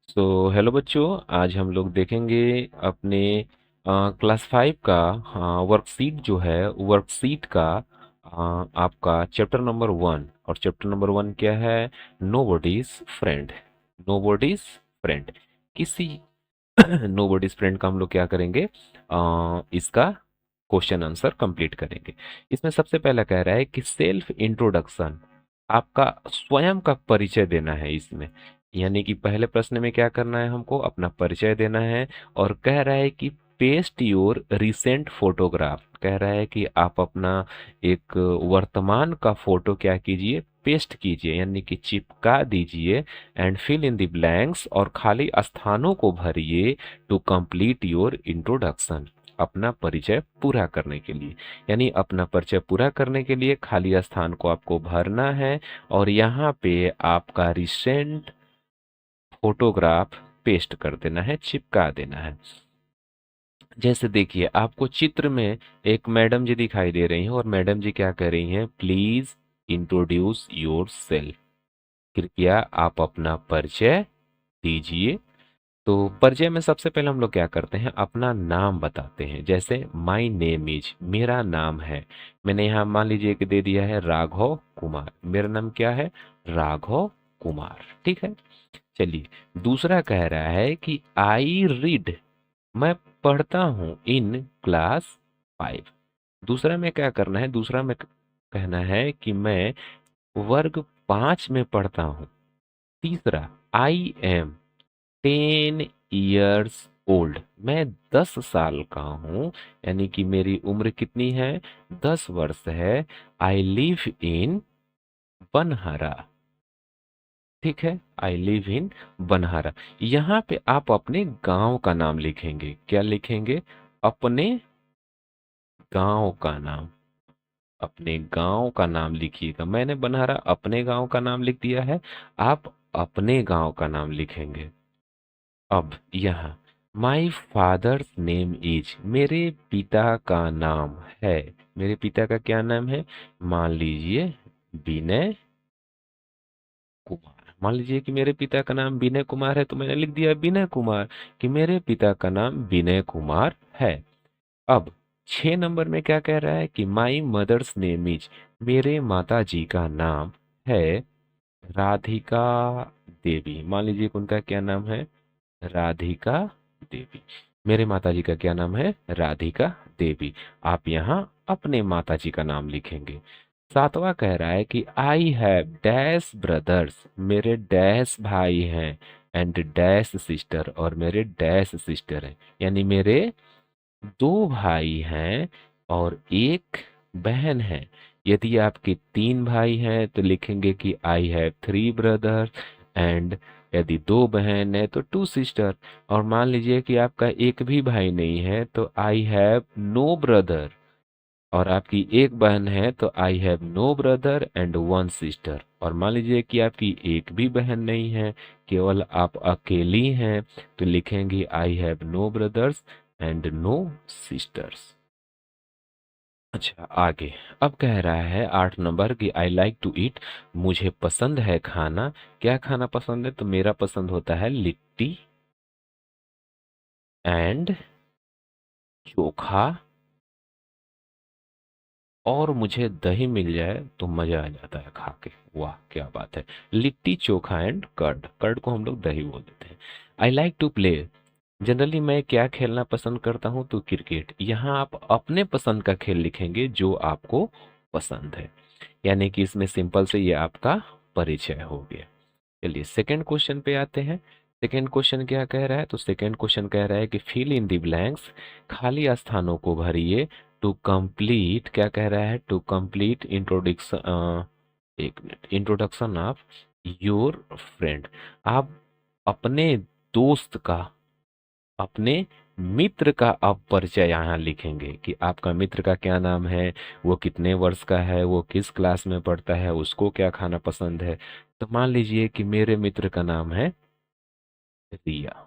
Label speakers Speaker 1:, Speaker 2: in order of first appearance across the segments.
Speaker 1: Hello बच्चों। आज हम लोग देखेंगे अपने क्लास 5 का वर्कशीट जो है वर्कशीट का आपका चैप्टर नंबर 1। और चैप्टर नंबर 1 क्या है? Nobody's friend. Nobody's friend. किसी नोबडीज फ्रेंड का हम लोग क्या करेंगे? इसका क्वेश्चन आंसर कंप्लीट करेंगे। इसमें सबसे पहला कह रहा है कि सेल्फ इंट्रोडक्शन, आपका स्वयं का परिचय देना है इसमें। यानी कि पहले प्रश्न में क्या करना है, हमको अपना परिचय देना है। और कह रहा है कि पेस्ट योर रिसेंट फोटोग्राफ, कह रहा है कि आप अपना एक वर्तमान का फोटो क्या कीजिए, पेस्ट कीजिए, यानी कि चिपका दीजिए। And fill in the blanks, और खाली स्थानों को भरिए टू कंप्लीट योर इंट्रोडक्शन, अपना परिचय पूरा करने के लिए। यानी अपना परिचय पूरा करने के लिए खाली स्थान को आपको भरना है। और यहाँ पे आपका रिसेंट फोटोग्राफ पेस्ट कर देना है, चिपका देना है। जैसे देखिए, आपको चित्र में एक मैडम जी दिखाई दे रही हैं, और मैडम जी क्या कह रही हैं, प्लीज इंट्रोड्यूस योर सेल्फ, कृपया आप अपना परिचय दीजिए। तो परिचय में सबसे पहले हम लोग क्या करते हैं, अपना नाम बताते हैं। जैसे माई नेम इज, मेरा नाम है। मैंने यहाँ मान लीजिए कि दे दिया है राघव कुमार, मेरा नाम क्या है, राघव कुमार। ठीक है। चलिए, दूसरा कह रहा है कि आई रीड, मैं पढ़ता हूं इन क्लास 5। दूसरा में क्या करना है, दूसरा में कहना है कि मैं वर्ग 5 में पढ़ता हूं। तीसरा, आई एम 10 years ओल्ड, मैं 10 साल का हूं। यानी कि मेरी उम्र कितनी है, 10 वर्ष है। I live in Banhara. ठीक है, आई लिव इन बनहारा। यहाँ पे आप अपने गांव का नाम लिखेंगे। क्या लिखेंगे? अपने गांव का नाम। अपने गांव का नाम लिखिएगा। मैंने बनहारा अपने गांव का नाम लिख दिया है, आप अपने गांव का नाम लिखेंगे। अब यहाँ माई फादर्स नेम इज, मेरे पिता का नाम है। मेरे पिता का क्या नाम है? मान लीजिए विनय कुमार। मान लीजिए कि मेरे पिता का नाम विनय कुमार है, तो मैंने लिख दिया विनय कुमार, कि मेरे पिता का नाम विनय कुमार है। अब 6 नंबर में क्या कह रहा है कि माई मदर्स नेम इज, मेरे माता जी का नाम है राधिका देवी। मान लीजिए कि उनका क्या नाम है, राधिका देवी। मेरे माता जी का क्या नाम है, राधिका देवी। आप यहाँ अपने माता जी का नाम लिखेंगे। सातवां कह रहा है कि आई हैव डैश ब्रदर्स, मेरे डैश भाई हैं। एंड डैश सिस्टर, और मेरे डैश सिस्टर हैं। यानी मेरे 2 भाई हैं और एक बहन है। यदि आपके 3 भाई हैं तो लिखेंगे कि आई हैव 3 ब्रदर्स। एंड यदि 2 बहन है तो 2 सिस्टर। और मान लीजिए कि आपका एक भी भाई नहीं है तो आई हैव नो ब्रदर। और आपकी एक बहन है तो I have no brother and 1 sister. और मान लीजिए कि आपकी एक भी बहन नहीं है, केवल आप अकेली हैं, तो लिखेंगे I have no brothers and no sisters. अच्छा, आगे अब कह रहा है 8 नंबर की आई लाइक टू ईट, मुझे पसंद है खाना। क्या खाना पसंद है? तो मेरा पसंद होता है लिट्टी एंड चोखा, और मुझे दही मिल जाए तो मजा आ जाता है खा के। वाह क्या बात है। Litti chokha and curd, curd को हम लोग दही बोल देते हैं। I like to play, generally मैं क्या खेलना पसंद करता हूं, तो क्रिकेट। यहाँ आप अपने पसंद का खेल लिखेंगे जो आपको पसंद है। यानी कि इसमें सिंपल से ये आपका परिचय हो गया। चलिए सेकंड क्वेश्चन पे आते हैं। सेकंड क्वेश्चन क्या कह रहा है, तो सेकंड क्वेश्चन कह रहा है कि फिल इन द ब्लैंक्स, खाली स्थानों को भरिए। टू कंप्लीट, क्या कह रहा है, टू कंप्लीट इंट्रोडक्शन, एक minute, introduction of your friend. आप अपने दोस्त का, अपने मित्र का आप परिचय यहाँ लिखेंगे कि आपका मित्र का क्या नाम है, वो कितने वर्ष का है, वो किस क्लास में पढ़ता है, उसको क्या खाना पसंद है। तो मान लीजिए कि मेरे मित्र का नाम है रिया।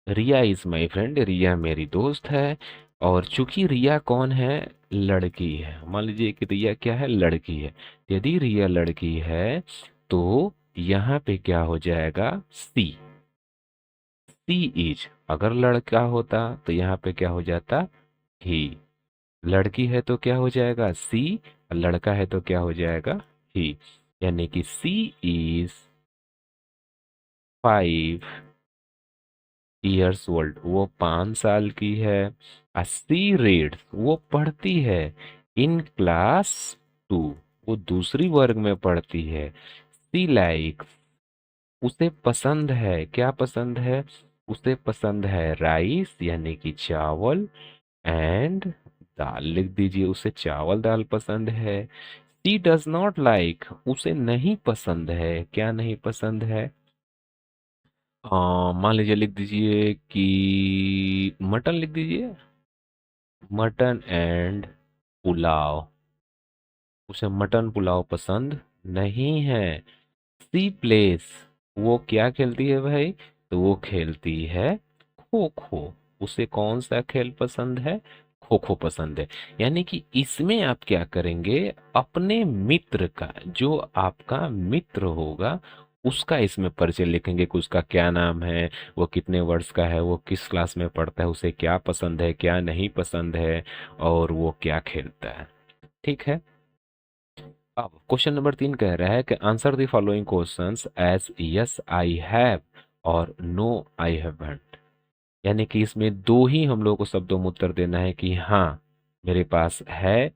Speaker 1: रिया इज माय फ्रेंड, रिया मेरी दोस्त है। और चूंकि रिया कौन है, लड़की है। मान लीजिए कि रिया क्या है, लड़की है। यदि रिया लड़की है तो यहाँ पे क्या हो जाएगा, सी। सी इज, अगर लड़का होता तो यहाँ पे क्या हो जाता, ही। लड़की है तो क्या हो जाएगा, सी, और लड़का है तो क्या हो जाएगा, ही। यानी कि सी इज 5 years old, वो 5 साल की है। सी रीड्स, वो पढ़ती है। इन क्लास 2, वो दूसरी वर्ग में पढ़ती है। सी लाइक्स, उसे पसंद है, क्या पसंद है, उसे पसंद है राइस यानी कि चावल, एंड दाल लिख दीजिए, उसे चावल दाल पसंद है। सी डज नॉट लाइक, उसे नहीं पसंद है, क्या नहीं पसंद है, मान लीजिए लिख दीजिए कि मटन लिख दीजिए, मटन एंड पुलाव, उसे मटन पुलाव पसंद नहीं है। सी प्लेस, वो क्या खेलती है भाई, तो वो खेलती है खो खो। उसे कौन सा खेल पसंद है, खो खो पसंद है। यानी कि इसमें आप क्या करेंगे, अपने मित्र का, जो आपका मित्र होगा उसका इसमें परिचय लिखेंगे कि उसका क्या नाम है, वो कितने वर्ष का है, वो किस क्लास में पढ़ता है, उसे क्या पसंद है क्या नहीं पसंद है, और वो क्या खेलता है। ठीक है। अब क्वेश्चन नंबर 3 कह रहा है कि answer the following questions as yes I have और नो आई हैवंट। यानी कि इसमें दो ही हम लोग को शब्दों में उत्तर देना है कि हाँ मेरे पास है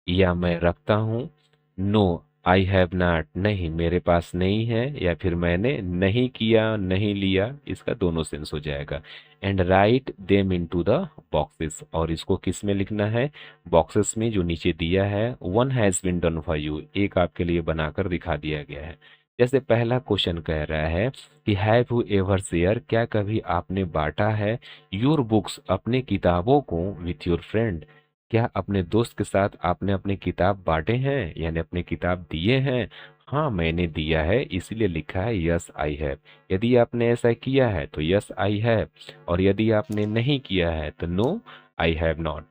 Speaker 1: या मैं रखता हूँ, नो आई हैव नॉट, नहीं मेरे पास नहीं है, या फिर मैंने नहीं किया नहीं लिया, इसका दोनों सेंस हो जाएगा। And write them into the boxes, और इसको किस में लिखना है, बॉक्सेस में जो नीचे दिया है। One has been done for you, एक आपके लिए बनाकर दिखा दिया गया है। जैसे पहला क्वेश्चन कह रहा है कि हैव यू एवर शेयर, क्या कभी आपने बांटा है, योर बुक्स, अपने किताबों को, विथ योर फ्रेंड, क्या अपने दोस्त के साथ आपने अपनी किताब बांटे हैं, यानी अपनी किताब दिए हैं। हाँ मैंने दिया है, इसलिए लिखा है यस आई हैव। यदि आपने ऐसा किया है तो यस आई हैव, और यदि आपने नहीं किया है तो नो आई हैव नॉट।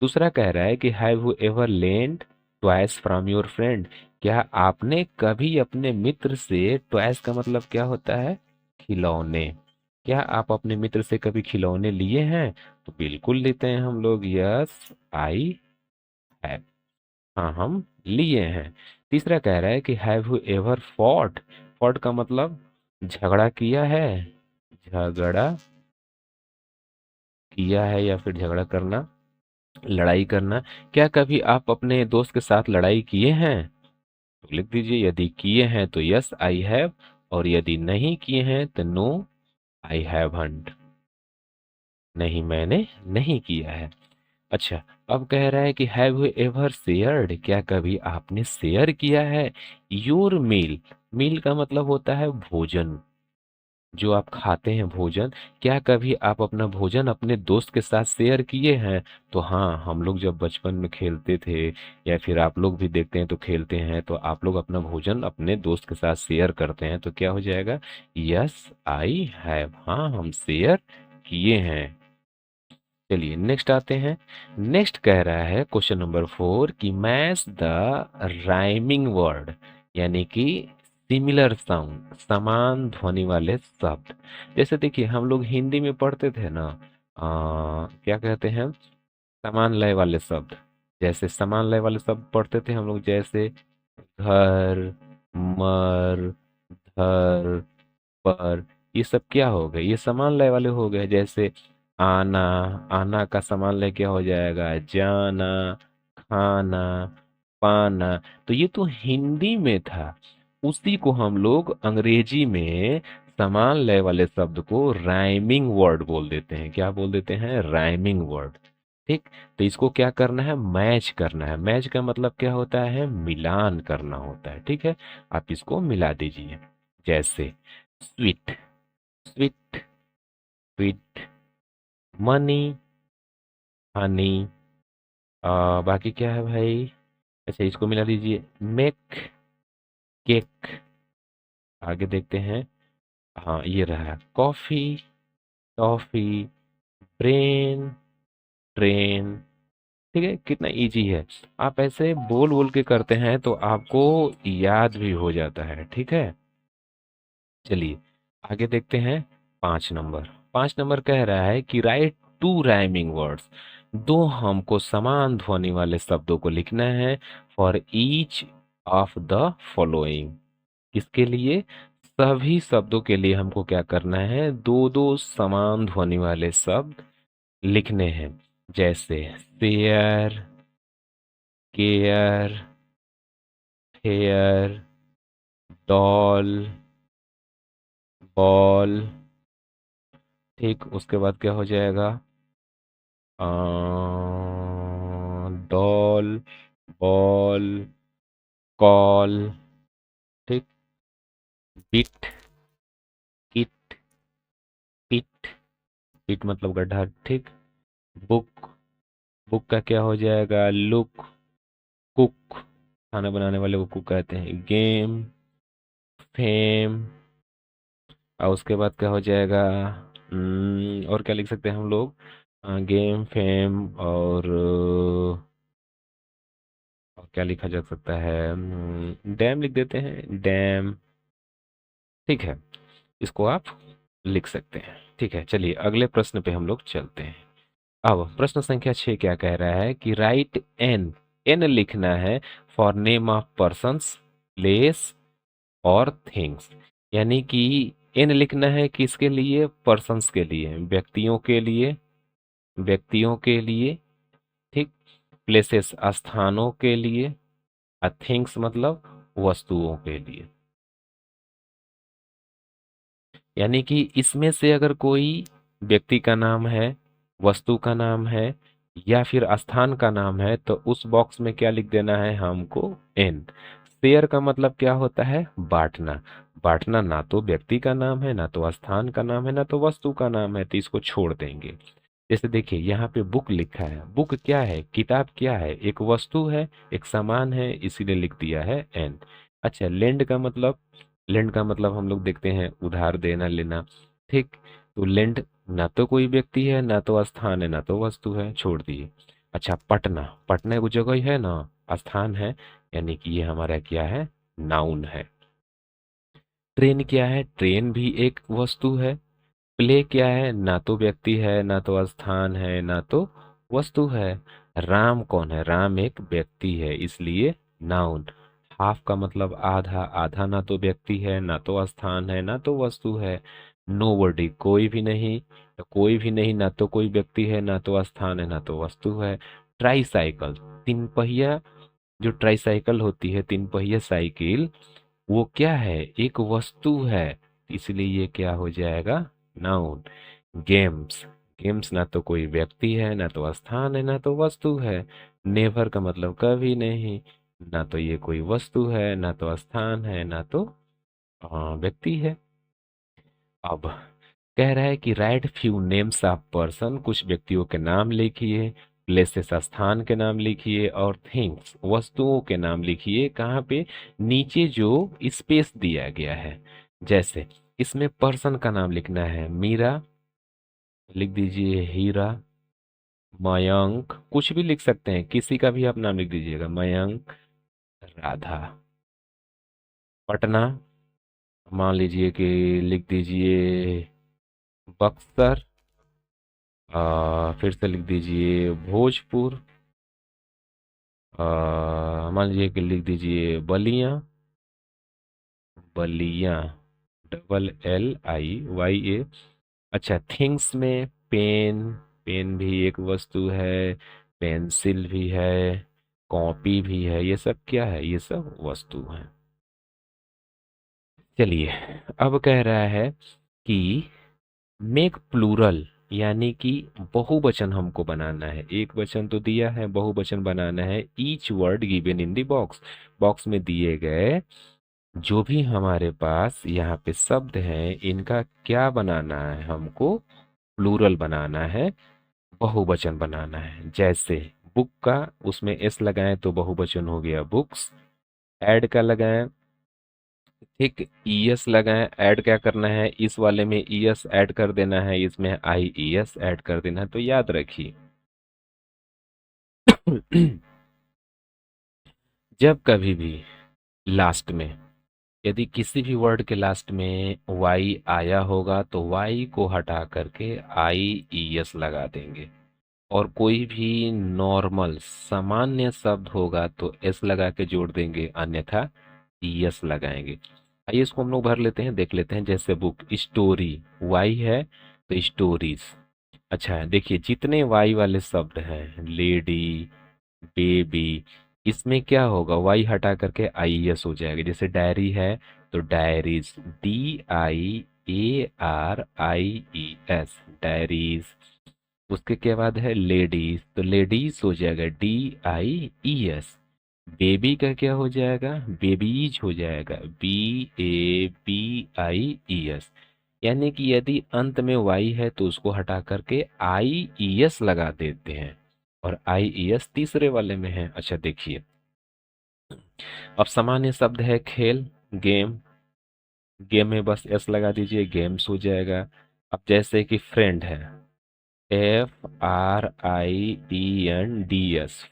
Speaker 1: दूसरा कह रहा है कि have you ever lent toys from your friend, क्या आपने कभी अपने मित्र से, टॉयज का मतलब क्या होता है, खिलौने, क्या आप अपने मित्र से कभी खिलौने लिए हैं, तो बिल्कुल लेते हैं हम लोग, यस आई हैव, हाँ हम लिए हैं। तीसरा कह रहा है कि have you ever fought, fought का मतलब झगड़ा किया है, झगड़ा किया है या फिर झगड़ा करना, लड़ाई करना, क्या कभी आप अपने दोस्त के साथ लड़ाई किए हैं, तो लिख दीजिए, यदि किए हैं तो यस आई हैव, और यदि नहीं किए हैं तो नो आई हैव हंट, नहीं मैंने नहीं किया है। अच्छा, अब कह रहा है कि हैव यू एवर शेयर्ड, क्या कभी आपने शेयर किया है, योर मील, मील का मतलब होता है भोजन, जो आप खाते हैं भोजन, क्या कभी आप अपना भोजन अपने दोस्त के साथ शेयर किए हैं। तो हाँ, हम लोग जब बचपन में खेलते थे, या फिर आप लोग भी देखते हैं तो खेलते हैं, तो आप लोग अपना भोजन अपने दोस्त के साथ शेयर करते हैं, तो क्या हो जाएगा, यस आई हैव, हाँ हम शेयर किए हैं। चलिए नेक्स्ट आते हैं। नेक्स्ट कह रहा है क्वेश्चन नंबर 4 कि मैच द राइमिंग वर्ड, यानी कि सिमिलर साउंड, समान ध्वनि वाले शब्द। जैसे देखिए हम लोग हिंदी में पढ़ते थे ना, क्या कहते हैं, समान लय वाले शब्द, जैसे समान लय वाले शब्द पढ़ते थे हम लोग, जैसे घर, मर, धर, पर, ये सब क्या हो गए, ये समान लय वाले हो गए। जैसे आना, आना का समान लय क्या हो जाएगा, जाना, खाना, पाना। तो ये तो हिंदी में था, उसी को हम लोग अंग्रेजी में समान लय वाले शब्द को राइमिंग वर्ड बोल देते हैं, क्या बोल देते हैं, राइमिंग वर्ड। ठीक, तो इसको क्या करना है, मैच करना है। मैच का मतलब क्या होता है, मिलान करना होता है। ठीक है, आप इसको मिला दीजिए। जैसे sweet, sweet, sweet, money, Honey, बाकी क्या है भाई, अच्छा इसको मिला दीजिए, मेक, केक। आगे देखते हैं, हाँ ये रहा कॉफी, टॉफी, ब्रेन, ट्रेन। ठीक है, कितना इजी है, आप ऐसे बोल बोल के करते हैं तो आपको याद भी हो जाता है। ठीक है, चलिए आगे देखते हैं 5 नंबर। 5 नंबर कह रहा है कि राइट टू राइमिंग वर्ड्स, दो हमको समान ध्वनि वाले शब्दों को लिखना है for each of the following. इसके लिए सभी शब्दों के लिए हमको क्या करना है, दो दो समान ध्वनि वाले शब्द लिखने हैं। जैसे share, care, hair, doll, ball. ठीक, उसके बाद क्या हो जाएगा, डॉल, बॉल, कॉल। ठीक, बिट, किट, पिट, पिट मतलब गड्ढा। ठीक, बुक, बुक का क्या हो जाएगा, लुक, कुक, खाना बनाने वाले को कुक कहते हैं। गेम, फेम, और उसके बाद क्या हो जाएगा, और क्या लिख सकते हैं हम लोग, गेम, फेम, और क्या लिखा जा सकता है, डैम लिख देते हैं, डैम। ठीक है, इसको आप लिख सकते हैं। ठीक है, चलिए अगले प्रश्न पे हम लोग चलते हैं। अब प्रश्न संख्या 6 क्या कह रहा है कि राइट एन, एन लिखना है for name of persons, place और थिंग्स। यानी कि एन लिखना है किसके लिए, पर्सन्स के लिए, व्यक्तियों के लिए, व्यक्तियों के लिए। ठीक, प्लेसेस स्थानों के लिए, और थिंग्स मतलब वस्तुओं के लिए। यानी कि इसमें से अगर कोई व्यक्ति का नाम है, वस्तु का नाम है, या फिर स्थान का नाम है, तो उस बॉक्स में क्या लिख देना है हमको, एन। शेयर का मतलब क्या होता है, बांटना। बांटना ना तो व्यक्ति का नाम है, ना तो स्थान का नाम है, ना तो वस्तु का नाम है, तो इसको छोड़ देंगे। जैसे देखिए यहाँ पे बुक लिखा है, बुक क्या है, किताब क्या है, एक वस्तु है, एक सामान है, इसीलिए लिख दिया है एन। अच्छा, लेंड का मतलब, लेंड का मतलब हम लोग देखते हैं उधार देना, लेना। ठीक, तो लेंड ना तो कोई व्यक्ति है, ना तो स्थान है, ना तो वस्तु है, छोड़ दिए। अच्छा, पटना, पटना एक जगह ही है ना, स्थान है, यानी कि ये हमारा क्या है, नाउन है। ट्रेन क्या है, ट्रेन भी एक वस्तु है। प्ले क्या है, ना तो व्यक्ति है, ना तो स्थान है, ना तो वस्तु है। राम कौन है, राम एक व्यक्ति है, इसलिए नाउन। हाफ का मतलब आधा, आधा ना तो व्यक्ति है, ना तो स्थान है, ना तो वस्तु है। नोबडी कोई भी नहीं, तो कोई भी नहीं, ना तो कोई व्यक्ति है, ना तो स्थान है, ना तो वस्तु है। ट्राईसाइकिल, तीन पहिया जो ट्राईसाइकिल होती है, तीन पहिया साइकिल, वो क्या है, एक वस्तु है, इसलिए ये क्या हो जाएगा, नाउन। गेम्स, गेम्स ना तो कोई व्यक्ति है, ना तो स्थान है, ना तो वस्तु है। नेवर का मतलब कभी नहीं, ना तो ये कोई वस्तु है, ना तो स्थान है, ना तो व्यक्ति है। अब कह रहा है कि right few names of person, कुछ व्यक्तियों के नाम लिखिए, प्लेसेस स्थान के नाम लिखिए, और थिंग्स वस्तुओं के नाम लिखिए। कहाँ पे, नीचे जो स्पेस दिया गया है। जैसे इसमें पर्सन का नाम लिखना है, मीरा लिख दीजिए, हीरा, मयंक, कुछ भी लिख सकते हैं, किसी का भी आप नाम लिख दीजिएगा, मयंक, राधा। पटना, मान लीजिए कि लिख दीजिए बक्सर, फिर से लिख दीजिए भोजपुर, मान लीजिए कि लिख दीजिए Ballia, Ballia, double L I Y A. अच्छा, थिंग्स में पेन, पेन भी एक वस्तु है, पेंसिल भी है, कॉपी भी है, ये सब क्या है, ये सब वस्तु है। चलिए, अब कह रहा है कि मेक प्लूरल, यानी कि बहुवचन हमको बनाना है। एक वचन तो दिया है, बहुवचन बनाना है। Each word given in the box, box में दिए गए जो भी हमारे पास यहाँ पे शब्द हैं, इनका क्या बनाना है, हमको प्लूरल बनाना है, बहुवचन बनाना है। जैसे बुक का, उसमें एस लगाएं तो बहुवचन हो गया बुक्स। ऐड का लगाएं, ठीक, ईएस लगाएं, ऐड क्या करना है, इस वाले में ईएस ऐड कर देना है, इसमें आईईएस ऐड कर देना है, तो याद रखिए। जब कभी भी लास्ट में यदि किसी भी वर्ड के लास्ट में वाई आया होगा तो वाई को हटा करके आई ई एस लगा देंगे। और कोई भी नॉर्मल सामान्य शब्द होगा तो एस लगा के जोड़ देंगे, अन्यथा ई एस लगाएंगे। आइए इसको हम लोग भर लेते हैं, देख लेते हैं। जैसे बुक, स्टोरी, वाई है तो स्टोरीज। अच्छा है, देखिए जितने वाई वाले शब्द हैं, लेडी, बेबी, इसमें क्या होगा, वाई हटा करके आई एस हो जाएगा। जैसे डायरी है तो डायरीज, DIARIES, डायरीज। उसके के बाद है लेडीज तो लेडीज हो जाएगा, DIES। बेबी का क्या हो जाएगा, बेबीज हो जाएगा, BABIES। यानी कि यदि अंत में वाई है तो उसको हटा करके IES लगा देते हैं, और IES तीसरे वाले में है। अच्छा देखिए, अब सामान्य शब्द है खेल, गेम। गेम में बस एस लगा दीजिए, गेम्स हो जाएगा। अब जैसे कि फ्रेंड है, FRIENDS,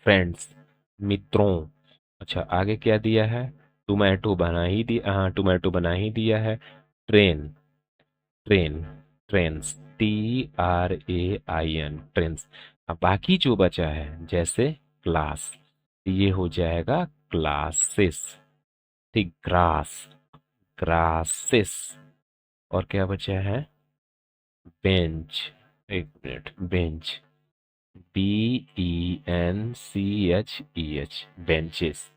Speaker 1: फ्रेंड्स, मित्रों। अच्छा आगे क्या दिया है, टोमेटो बना ही दिया, हाँ टोमेटो बना ही दिया है। Train, train, trains, TRAIN, trains. अब बाकी जो बचा है, जैसे क्लास, ये हो जाएगा क्लासेस। ठीक, ग्रास, ग्रासेस। और क्या बचा है, बेंच, एक मिनट, बेंच, BENCHEH, बेंचेस।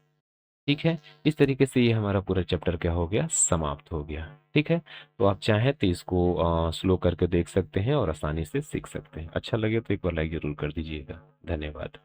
Speaker 1: ठीक है, इस तरीके से ये हमारा पूरा चैप्टर क्या हो गया, समाप्त हो गया। ठीक है, तो आप चाहें तो इसको स्लो करके देख सकते हैं और आसानी से सीख सकते हैं। अच्छा लगे तो एक बार लाइक जरूर कर दीजिएगा। धन्यवाद।